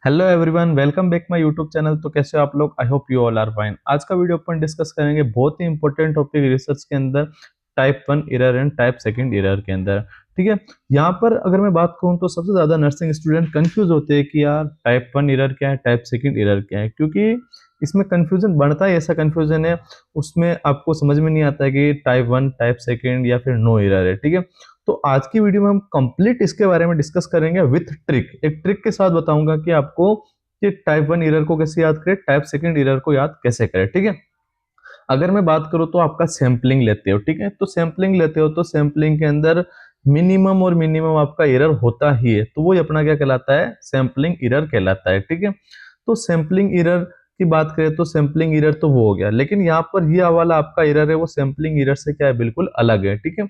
Hello everyone, welcome back my YouTube channel. तो कैसे हो आप लोग? I hope you all are fine. आज का वीडियो अपन डिस्कस करेंगे बहुत ही इंपॉर्टेंट टॉपिक रिसर्च के अंदर, type 1 error and type second error के अंदर। ठीक है, यहाँ पर अगर मैं बात करूँ तो सबसे ज्यादा नर्सिंग स्टूडेंट कंफ्यूज होते हैं कि यार टाइप 1 एरर क्या है, टाइप सेकंड एरर क्या है, क्योंकि इसमें कंफ्यूजन बढ़ता है। ऐसा कंफ्यूजन है, उसमें आपको समझ में नहीं आता है कि टाइप 1 टाइप सेकंड या फिर नो एरर है। ठीक है, तो आज की वीडियो में हम कंप्लीट इसके बारे में डिस्कस करेंगे विथ ट्रिक। एक ट्रिक के साथ बताऊंगा कि आपको कि टाइप 1 एरर को कैसे याद करें, टाइप सेकंड एरर को याद कैसे करें। ठीक है, अगर मैं बात करूं तो आपका सैंपलिंग लेते हो। ठीक है, तो सैंपलिंग लेते हो तो सैंपलिंग के अंदर मिनिमम और मिनिमम आपका एरर होता ही है, तो वो अपना क्या कहलाता है, सैंपलिंग एरर कहलाता है। ठीक है, तो सैंपलिंग एरर की बात करें तो सैंपलिंग एरर तो वो हो गया, लेकिन यहाँ पर ये वाला आपका एरर है वो सैंपलिंग एरर से क्या है, बिल्कुल अलग है। ठीक है,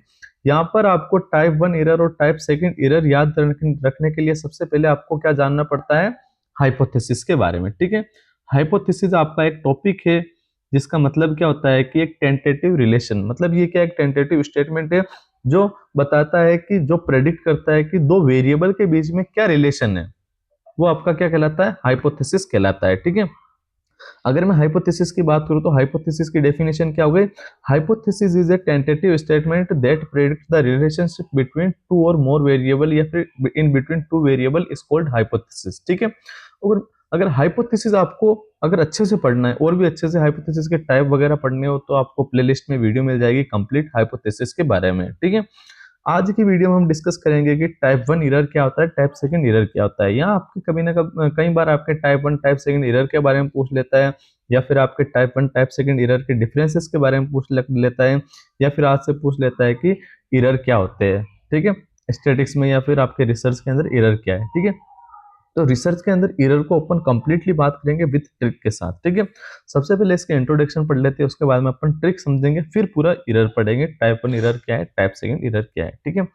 यहाँ पर आपको टाइप 1 एरर और टाइप सेकंड एरर याद रखने के लिए सबसे पहले आपको क्या जानना पड़ता है, हाइपोथेसिस के बारे में। ठीक है, हाइपोथेसिस आपका एक टॉपिक है जिसका मतलब क्या होता है कि एक टेंटेटिव रिलेशन, मतलब ये क्या एक टेंटेटिव स्टेटमेंट है जो बताता है कि जो प्रेडिक्ट करता है कि दो वेरिएबल के बीच में क्या रिलेशन है, वो आपका क्या कहलाता है, हाइपोथेसिस कहलाता है। ठीक है, अगर मैं हाइपोथेसिस की बात करूं तो हाइपोथेसिस की डेफिनेशन क्या हो गई, hypothesis is a tentative statement that predict the relationship between two और मोर वेरिएबल या फिर in between two variable is called hypothesis. ठीक है, अगर अगर हाइपोथेसिस आपको अगर अच्छे से पढ़ना है और भी अच्छे से हाइपोथेसिस के टाइप वगैरह पढ़ने हो तो आपको प्लेलिस्ट में वीडियो मिल जाएगी कंप्लीट हाइपोथेसिस के बारे में। ठीक है, आज की वीडियो में हम डिस्कस करेंगे कि टाइप 1 एरर क्या होता है, टाइप सेकंड एरर क्या होता है। यहाँ आपके कभी ना कभी कई बार आपके टाइप 1 टाइप सेकंड एरर के बारे में पूछ लेता है, या फिर आपके टाइप 1 टाइप सेकंड एरर के डिफरेंसेस के बारे में पूछ लेता है, या फिर आज से पूछ लेता है कि एरर क्या होते हैं। ठीक है, स्टैटिक्स में या फिर आपके रिसर्च के अंदर एरर क्या है। ठीक है, तो रिसर्च के अंदर एरर को अपन कंप्लीटली बात करेंगे विद ट्रिक के साथ। ठीक है, सबसे पहले इसके इंट्रोडक्शन पढ़ लेते हैं, उसके बाद में अपन ट्रिक समझेंगे, फिर पूरा एरर पढ़ेंगे, टाइप 1 एरर क्या है, टाइप सेकंड एरर क्या है। ठीक है,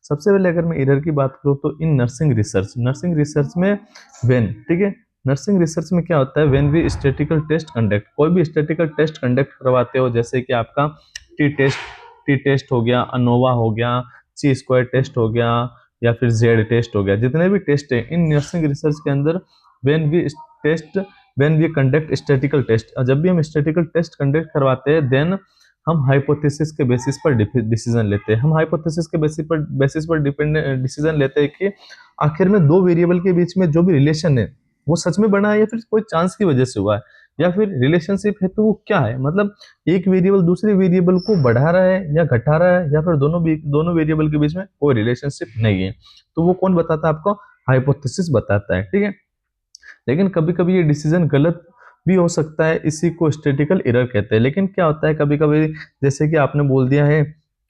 सबसे पहले अगर मैं एरर की बात करूं तो इन नर्सिंग रिसर्च में व्हेन, ठीक है, नर्सिंग रिसर्च में क्या होता है, when we statical test conduct, कोई भी स्टैटिकल टेस्ट कंडक्ट करवाते हो, जैसे कि आपका टी टेस्ट हो गया, अनोवा हो गया, ची स्क्वायर टेस्ट हो गया, या फिर जेड टेस्ट हो गया, जितने भी टेस्ट है इन नर्सिंग रिसर्च के अंदर, when we test when we conduct statical test, जब भी हम स्टैटिकल टेस्ट कंडक्ट करवाते हैं देन हम हाइपोथेसिस के बेसिस पर डिसीजन लेते हैं। हम हाइपोथेसिस के बेसिस पर डिसीजन लेते हैं कि आखिर में दो वेरिएबल के बीच में जो भी रिलेशन है वो सच में बना है या फिर कोई चांस की वजह से हुआ है, या फिर रिलेशनशिप है तो वो क्या है, मतलब एक वेरिएबल दूसरे वेरिएबल को बढ़ा रहा है या घटा रहा है, या फिर दोनों वेरिएबल के बीच में कोई रिलेशनशिप नहीं है, तो वो कौन बताता है आपको, हाइपोथेसिस बताता है। ठीक है, लेकिन कभी कभी ये डिसीजन गलत भी हो सकता है, इसी को स्टैटिकल एरर कहते हैं। लेकिन क्या होता है कभी कभी, जैसे कि आपने बोल दिया है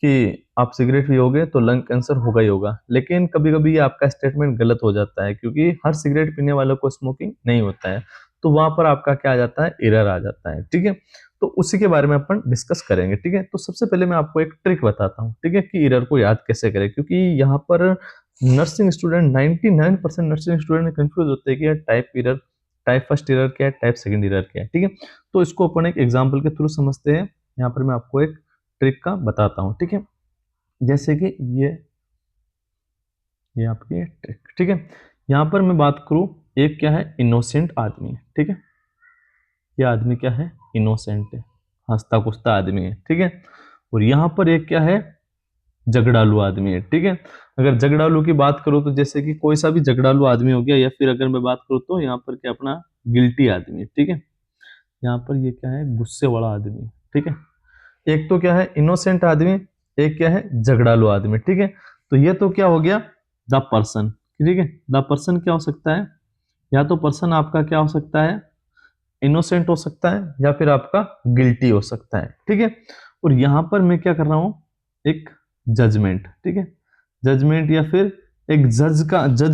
कि आप सिगरेट पियोगे तो लंग कैंसर होगा ही होगा, लेकिन कभी कभी ये आपका स्टेटमेंट गलत हो जाता है, क्योंकि हर सिगरेट पीने वालों को स्मोकिंग नहीं होता है, तो वहां पर आपका क्या आ जाता है, एरर आ जाता है। ठीक है, तो उसी के बारे में अपन डिस्कस करेंगे। ठीक है, तो सबसे पहले मैं आपको एक ट्रिक बताता हूँ, ठीक है, कि एरर को याद कैसे करें, क्योंकि यहाँ पर nursing student 99% nursing student confuse होते हैं कि यार टाइप फर्स्ट एरर क्या है, टाइप सेकंड एरर क्या है। ठीक है, तो इसको अपन एक एग्जांपल के थ्रू समझते हैं। यहाँ पर मैं आपको एक ट्रिक का बताता हूँ। ठीक है, जैसे कि ये आपकी ट्रिक। ठीक है, यहाँ पर मैं बात करूँ, एक क्या है, इनोसेंट आदमी है। ठीक है, ये आदमी क्या है, इनोसेंट है, हंसता कुछता आदमी है। ठीक है, और यहाँ पर एक क्या है, झगड़ालू आदमी है। ठीक है, अगर झगड़ालू की बात करो तो जैसे कि कोई सा भी झगड़ालू आदमी हो गया, या फिर अगर मैं बात करूँ तो यहाँ पर क्या अपना गिल्टी आदमी है। ठीक है, यहाँ पर ये क्या है, गुस्से वाला आदमी। ठीक है, एक तो क्या है इनोसेंट आदमी, एक क्या है झगड़ालू आदमी। ठीक है, तो ये तो क्या हो गया, द पर्सन। ठीक है, द पर्सन क्या हो सकता है, या तो पर्सन आपका क्या हो सकता है, इनोसेंट हो सकता है, या फिर आपका गिल्टी हो सकता है। ठीक है, और यहां पर मैं क्या कर रहा हूं, एक जजमेंट। ठीक है, जजमेंट, या फिर एक जज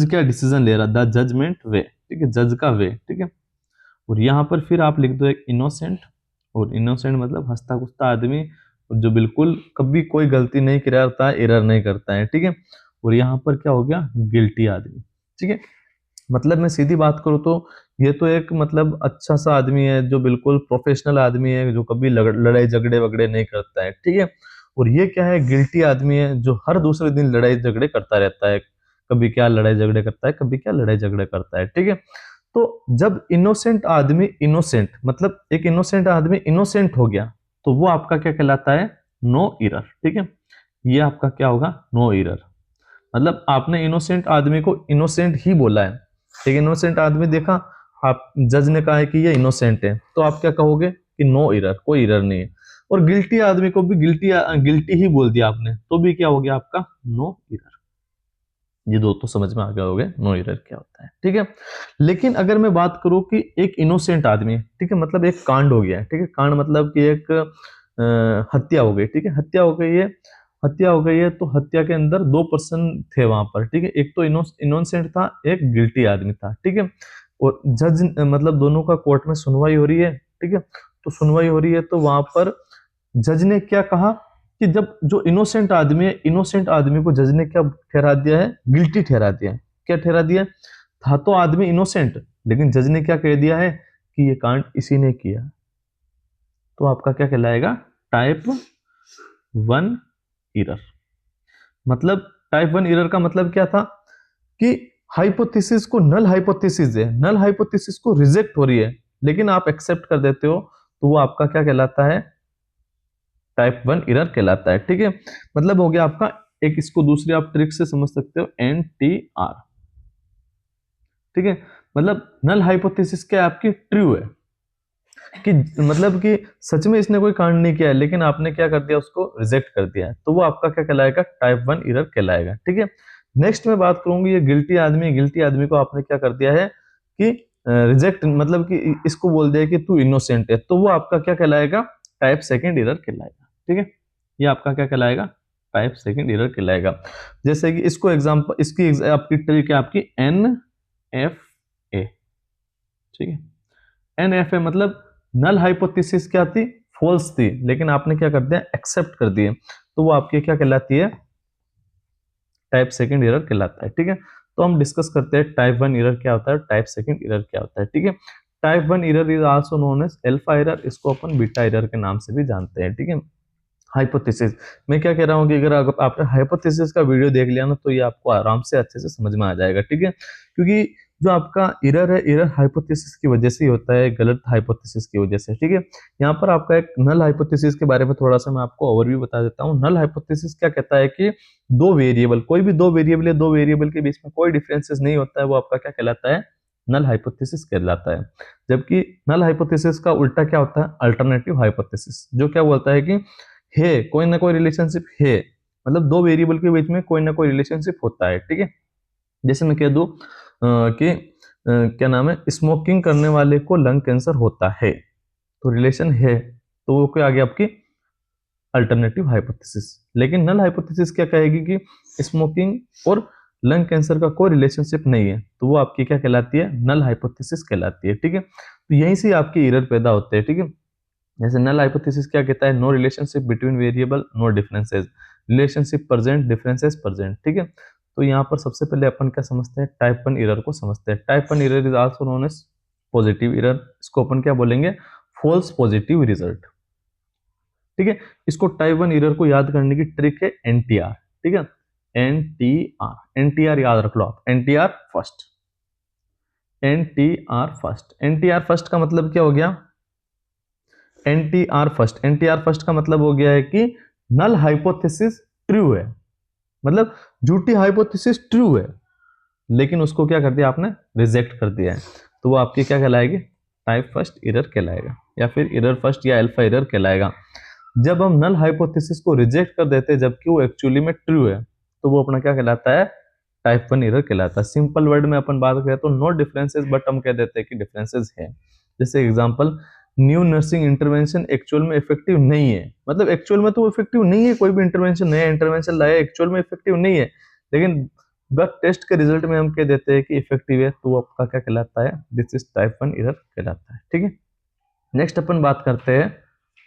क्या डिसीजन ले रहा, द जजमेंट वे। ठीक है, जज का वे। ठीक है, और यहाँ पर फिर आप लिख दो एक इनोसेंट, और इनोसेंट मतलब हंसता कुछता आदमी, और जो बिल्कुल कभी कोई गलती नहीं करता है, एरर नहीं करता है। ठीक है, और यहाँ पर क्या हो गया, गिल्टी आदमी। ठीक है, मतलब मैं सीधी बात करूँ तो ये तो एक मतलब अच्छा सा आदमी है, जो बिल्कुल प्रोफेशनल आदमी है, जो कभी लड़ाई झगड़े वगड़े नहीं करता है। ठीक है, और ये क्या है, गिल्टी आदमी है, जो हर दूसरे दिन लड़ाई झगड़े करता रहता है, कभी क्या लड़ाई झगड़े करता है, कभी क्या लड़ाई झगड़े करता है। ठीक है, तो जब इनोसेंट आदमी इनोसेंट, मतलब एक इनोसेंट आदमी इनोसेंट हो गया, तो वो आपका क्या कहलाता है? No error. ठीक है, ये आपका क्या होगा? No error. मतलब आपने इनोसेंट आदमी को इनोसेंट ही बोला है, एक इनोसेंट आदमी देखा, आप जज ने कहा है कि ये इनोसेंट है, तो आप क्या कहोगे कि नो एरर, कोई एरर नहीं है। और गिल्टी आदमी को भी गिल्टी गिल्टी ही बोल दिया आपने, तो भी क्या हो गया आपका? No error. ये दो तो समझ में आ गए होगे नो एरर क्या होता है। ठीक है, लेकिन अगर मैं बात करूं कि एक इनोसेंट आदमी है, ठीक है, मतलब एक कांड हो गया है, ठीक है, कांड मतलब कि एक हत्या हो गई, ठीक है, हत्या हो गई है, हत्या हो गई है, तो हत्या के अंदर दो पर्सन थे वहां पर, ठीक है, एक तो इनोसेंट था, एक गिल्टी आदमी था, ठीक है, और जज मतलब दोनों का कोर्ट में सुनवाई हो रही है, ठीक है, तो सुनवाई हो रही है, तो वहां पर जज ने क्या कहा कि जब जो इनोसेंट आदमी है, इनोसेंट आदमी को जज ने क्या ठहरा दिया है? गिल्टी ठहरा दिया है। क्या ठहरा दिया? था तो आदमी इनोसेंट, लेकिन जज ने क्या कह दिया है कि ये कांड इसी ने किया, तो आपका क्या कहलाएगा? Type 1 error. मतलब टाइप 1 एरर का मतलब क्या था कि हाइपोथेसिस को नल हाइपोथेसिस है, नल हाइपोथेसिस को रिजेक्ट हो रही है, लेकिन आप एक्सेप्ट कर देते हो, तो वो आपका क्या कहलाता है? टाइप 1 एरर कहलाता है। ठीक है, मतलब हो गया आपका एक, इसको दूसरी आप ट्रिक से समझ सकते हो, NTR। ठीक है, मतलब नल हाइपोथेसिस क्या है आपकी? ट्रू है, कि मतलब कि सच में इसने कोई कांड नहीं किया है, लेकिन आपने क्या कर दिया? उसको रिजेक्ट कर दिया है, तो वो आपका क्या कहलाएगा? टाइप 1 एरर कहलाएगा। ठीक है, नेक्स्ट में बात करूंगी, ये गिल्टी आदमी, गिल्टी आदमी को आपने क्या कर दिया है कि रिजेक्ट, मतलब कि इसको बोल दिया कि तू इनोसेंट है, तो वो आपका क्या कहलाएगा? टाइप 2 एरर कहलाएगा। ठीक है, ये आपका क्या कहलाएगा? टाइप 2 एरर कहलाएगा। जैसे कि इसको एग्जांपल, इसकी आपकी ट्रिक है आपकी NFA। ठीक है, NFA मतलब नल हाइपोथेसिस क्या थी? फॉल्स थी, लेकिन आपने क्या कर दिया? एक्सेप्ट कर दिए, तो वो आपकी क्या कहलाती है? टाइप 2 एरर कहलाता है। ठीक है, तो हम डिस्कस करते हैं टाइप 1 एरर क्या होता है, टाइप 2 एरर क्या होता है। ठीक है, type 1 error is also known as alpha error, इसको अपन बीटा एरर के नाम से भी जानते हैं। ठीक है, हाइपोथेसिस, मैं क्या कह रहा हूँ कि अगर आपने हाइपोथेसिस का वीडियो देख लिया ना, तो ये आपको आराम से अच्छे से समझ में आ जाएगा। ठीक है, क्योंकि जो आपका एरर है, एरर हाइपोथेसिस की वजह से ही होता है, गलत हाइपोथेसिस की वजह से। ठीक है, यहाँ पर आपका एक नल हाइपोथेसिस के बारे में थोड़ा सा मैं आपको ओवरव्यू बता देता हूँ। नल हाइपोथेसिस क्या कहता है कि दो वेरिएबल, कोई भी दो वेरिएबल है, दो वेरिएबल के बीच में कोई डिफरेंसेस नहीं होता है, वो आपका क्या कहलाता है? नल हाइपोथेसिस कहलाता है। जबकि नल हाइपोथेसिस का उल्टा क्या होता है? अल्टरनेटिव हाइपोथेसिस, जो क्या बोलता है कि है कोई ना कोई रिलेशनशिप है, मतलब दो वेरिएबल के बीच में कोई ना कोई रिलेशनशिप होता है। ठीक है, जैसे मैं कह दूं कि क्या नाम है, स्मोकिंग करने वाले को लंग कैंसर होता है, तो रिलेशन है, तो वो क्या आ गया? आपकी अल्टरनेटिव हाइपोथेसिस। लेकिन नल हाइपोथेसिस क्या कहेगी कि स्मोकिंग और लंग कैंसर का कोई रिलेशनशिप नहीं है, तो वो आपकी क्या कहलाती है? नल हाइपोथेसिस कहलाती है। ठीक है, तो यहीं से आपकी एरर पैदा होते हैं। ठीक है, जैसे नल हाइपोथेसिस क्या कहता है? No relationship between variable, no differences, relationship present, differences present. ठीक है, तो यहाँ पर सबसे पहले अपन क्या समझते हैं? टाइप 1 एरर को समझते हैं। Type 1 error is also known as positive error, इसको अपन क्या बोलेंगे? False positive result. ठीक है, इसको टाइप 1 एरर को याद करने की ट्रिक है NTR। ठीक है, NTR, NTR याद रख लो आप, NTR first, NTR first. NTR first का मतलब क्या हो गया? NTR फर्स्ट, NTR फर्स्ट का मतलब हो गया है कि नल हाइपोथेसिस ट्रू है, मतलब झूठी हाइपोथेसिस ट्रू है, लेकिन उसको क्या कर दिया आपने? रिजेक्ट कर दिया है, तो वो आपकी क्या कहलाएगी? टाइप फर्स्ट एरर कहलाएगा, या फिर एरर फर्स्ट या अल्फा एरर कहलाएगा। जब हम नल हाइपोथेसिस को रिजेक्ट कर देते हैं जबकि वो एक्चुअली में ट्रू है, तो वो अपना क्या कहलाता है? टाइप 1 एरर कहलाता है। सिंपल वर्ड में अपन बात करें तो नो डिफरेंसेस, बट हम कह देते हैं कि डिफरेंसेस है। जैसे example, new nursing intervention actual में इफेक्टिव नहीं है, मतलब एक्चुअल में तो इफेक्टिव नहीं है, कोई भी इंटरवेंशन, नया इंटरवेंशन लाया एक्चुअल में इफेक्टिव नहीं है, लेकिन ब्लड टेस्ट के रिजल्ट में हम कह देते हैं कि इफेक्टिव है, तो वो आपका क्या कहलाता है? दिस इज टाइप 1 एरर कहलाता है। ठीक है, नेक्स्ट अपन बात करते हैं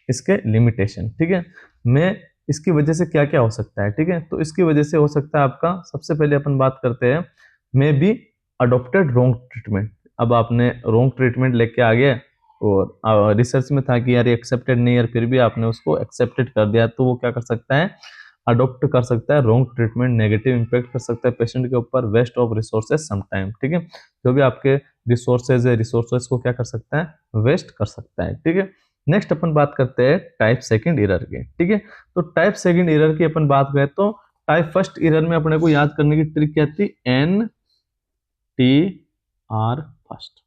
इसके लिमिटेशन। ठीक है, मैं इसकी वजह से क्या क्या हो सकता है। ठीक है, तो इसकी वजह से हो सकता है आपका, सबसे पहले अपन बात करते हैं, may be adopted wrong treatment. अब आपने रॉन्ग ट्रीटमेंट लेके आ गए और रिसर्च में था कि यार ये एक्सेप्टेड नहीं है, फिर भी आपने उसको एक्सेप्टेड कर दिया, तो वो क्या कर सकता है? अडोप्ट कर सकता है रॉन्ग ट्रीटमेंट, नेगेटिव इंपैक्ट कर सकता है पेशेंट के ऊपर, वेस्ट ऑफ रिसोर्सेज समटाइम। ठीक है, जो भी आपके रिसोर्सेज है, रिसोर्सेज को क्या कर सकता है, वेस्ट कर सकता है। ठीक है, नेक्स्ट अपन बात करते हैं टाइप सेकंड एरर की। ठीक है, तो टाइप सेकंड एरर की अपन बात करें तो टाइप फर्स्ट एरर में अपने को याद करने की ट्रिक क्या थी, एन टी आर फर्स्ट।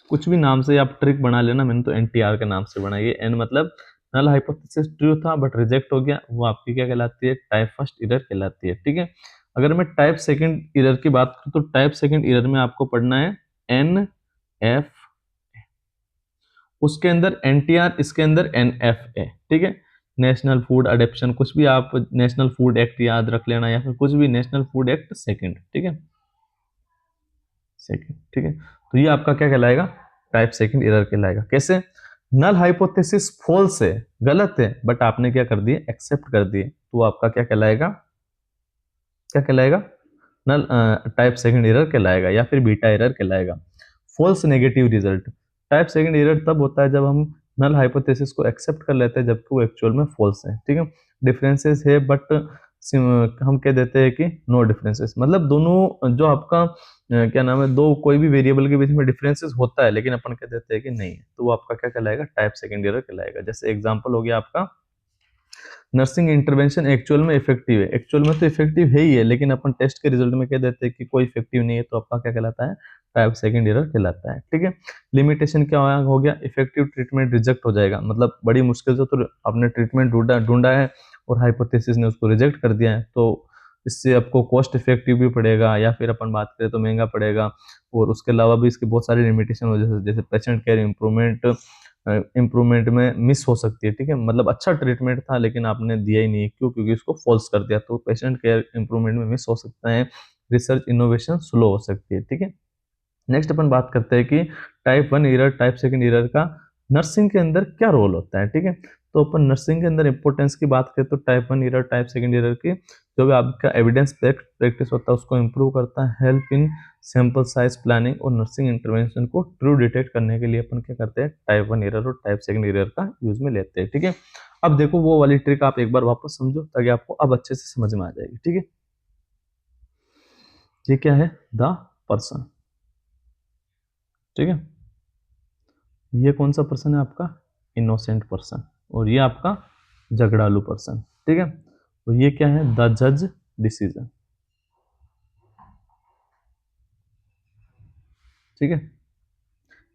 कुछ भी नाम से आप ट्रिक बना लेना, मैंने तो एनटीआर के नाम से बनाई है। एन मतलब नल हाइपोथेसिस ट्रू था बट रिजेक्ट हो गया, वो आपकी क्या कहलाती है, टाइप फर्स्ट एरर कहलाती है। ठीक है, अगर मैं टाइप सेकंड एरर की बात करूं तो टाइप सेकंड एरर में आपको पढ़ना है एन एफ, उसके अंदर एनटीआर, इसके अंदर एनएफ है। ठीक है, नेशनल फूड अडेप्शन, कुछ भी आप नेशनल फूड एक्ट याद रख लेना या फिर कुछ भी नेशनल फूड एक्ट सेकंड। ठीक है, सेकंड। ठीक है, तो ये आपका क्या कहलाएगा, टाइप सेकंड एरर कहलाएगा। कैसे, नल हाइपोथेसिस फॉल्स है, गलत है, बट आपने क्या कर दिए, एक्सेप्ट कर दिए, तो आपका क्या कहलाएगा, क्या कहलाएगा, नल टाइप सेकंड एरर कहलाएगा या फिर बीटा एरर कहलाएगा। False negative result, type second error तब होता है जब हम नल हाइपोथेसिस को एक्सेप्ट कर लेते हैं जबकि वो एक्चुअल में फॉल्स है। ठीक है, डिफरेंसेस है बट हम कह देते हैं कि नो डिफरेंसेस, मतलब दोनों जो आपका क्या नाम है, दो कोई भी वेरिएबल के बीच में डिफरेंसेस होता है लेकिन अपन कह देते हैं कि नहीं है, तो वो आपका क्या कहलाएगा, टाइप सेकंड एरर कहलाएगा। जैसे एग्जांपल हो गया आपका, नर्सिंग इंटरवेंशन एक्चुअल में इफेक्टिव है, एक्चुअल में तो इफेक्टिव है ही है लेकिन अपन टेस्ट के रिजल्ट में कह देते हैं कि कोई इफेक्टिव नहीं है, तो आपका क्या कहलाता है, टाइप सेकंड एरर कहलाता है। ठीक है, लिमिटेशन क्या हो गया, इफेक्टिव ट्रीटमेंट रिजेक्ट हो जाएगा, मतलब बड़ी मुश्किल से तो आपने ट्रीटमेंट ढूंढा है और हाइपोथेसिस ने उसको रिजेक्ट कर दिया है, तो इससे आपको कॉस्ट इफेक्टिव भी पड़ेगा या फिर अपन बात करें तो महंगा पड़ेगा, और उसके अलावा भी इसके बहुत सारी लिमिटेशन हो जैसे पेशेंट केयर इंप्रूवमेंट में मिस हो सकती है। ठीक है, मतलब अच्छा ट्रीटमेंट था लेकिन आपने दिया ही नहीं, क्यों, क्योंकि इसको फॉल्स कर दिया, तो पेशेंट केयर इंप्रूवमेंट में मिस हो सकता है, रिसर्च इनोवेशन स्लो हो सकती है। ठीक है, नेक्स्ट अपन बात करते हैं कि type one error, type second error का नर्सिंग के अंदर क्या रोल होता है। ठीक है, तो अपन नर्सिंग के अंदर इंपॉर्टेंस की बात करें तो type one error, type second error की जो भी आपका एविडेंस प्रैक्टिस होता है उसको इंप्रूव करता है, help in sample size planning और नर्सिंग इंटरवेंशन को ट्रू डिटेक्ट करने के लिए अपन क्या करते हैं, टाइप वन एरर और टाइप सेकंड एरर का यूज में लेते हैं। ठीक है, अब देखो वो वाली ट्रिक आप एक बार वापस समझो ताकि आपको अब अच्छे से समझ में आ जाएगी। ठीक है, ये क्या है, द पर्सन। ठीक है, ये कौन सा पर्सन है आपका, इनोसेंट पर्सन, और ये आपका झगड़ालू पर्सन। ठीक है, तो ये क्या है, द जज डिसीजन। ठीक है,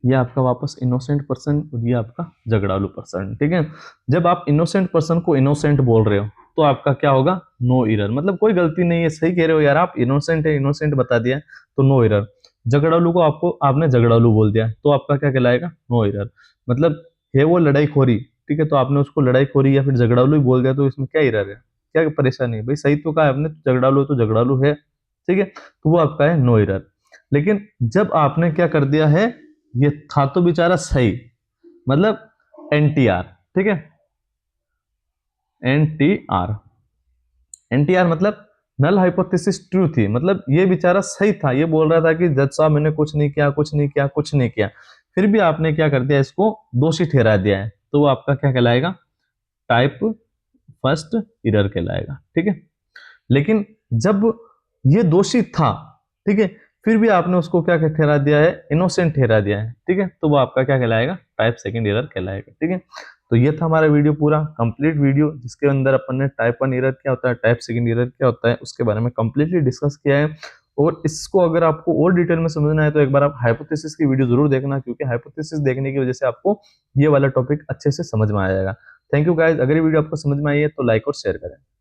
ये आपका वापस इनोसेंट पर्सन और ये आपका झगड़ालू पर्सन। ठीक है, जब आप इनोसेंट पर्सन को इनोसेंट बोल रहे हो तो आपका क्या होगा, नो एरर, मतलब कोई गलती नहीं है, सही कह रहे हो यार आप, इनोसेंट है, इनोसेंट बता दिया तो नो एरर। झगड़ालू को आपने झगड़ालू बोल दिया तो आपका क्या कहलाएगा, नो एरर, मतलब है वो लड़ाई खोरी। ठीक है, तो आपने उसको लड़ाई खोरी या फिर झगड़ालू ही बोल दिया तो इसमें क्या एरर है, क्या परेशानी है भाई, सही तो कहा आपने, झगड़ालू है तो झगड़ालू है। ठीक है, तो वो आपका है नो एरर। लेकिन जब आपने क्या कर दिया है, ये था तो बेचारा सही, मतलब एनटीआर। ठीक है, एनटीआर, एनटीआर मतलब नल हाइपोथेसिस ट्रू थी, मतलब ये बेचारा सही था, ये बोल रहा था कि जज साहब मैंने कुछ नहीं किया, कुछ नहीं किया, कुछ नहीं किया, फिर भी आपने क्या कर दिया, इसको दोषी ठहरा दिया है, तो वो आपका क्या कहलाएगा, टाइप फर्स्ट एरर कहलाएगा। ठीक है, लेकिन जब ये दोषी था, ठीक है, फिर भी आपने उसको क्या ठहरा दिया है, इनोसेंट ठहरा दिया है। ठीक है, तो वो आपका क्या कहलाएगा, टाइप सेकंड एरर कहलाएगा। ठीक है, तो ये था हमारा वीडियो, पूरा कंप्लीट वीडियो जिसके अंदर अपन ने टाइप वन एरर क्या होता है, टाइप सेकंड एरर क्या होता है उसके बारे में कंप्लीटली डिस्कस किया है। और इसको अगर आपको और डिटेल में समझना है तो एक बार आप हाइपोथेसिस की वीडियो जरूर देखना, क्योंकि हाइपोथेसिस देखने की वजह से आपको ये वाला टॉपिक अच्छे से समझ में आ जाएगा। थैंक यू गाइज, अगर ये वीडियो आपको समझ में आई है तो लाइक और शेयर करें।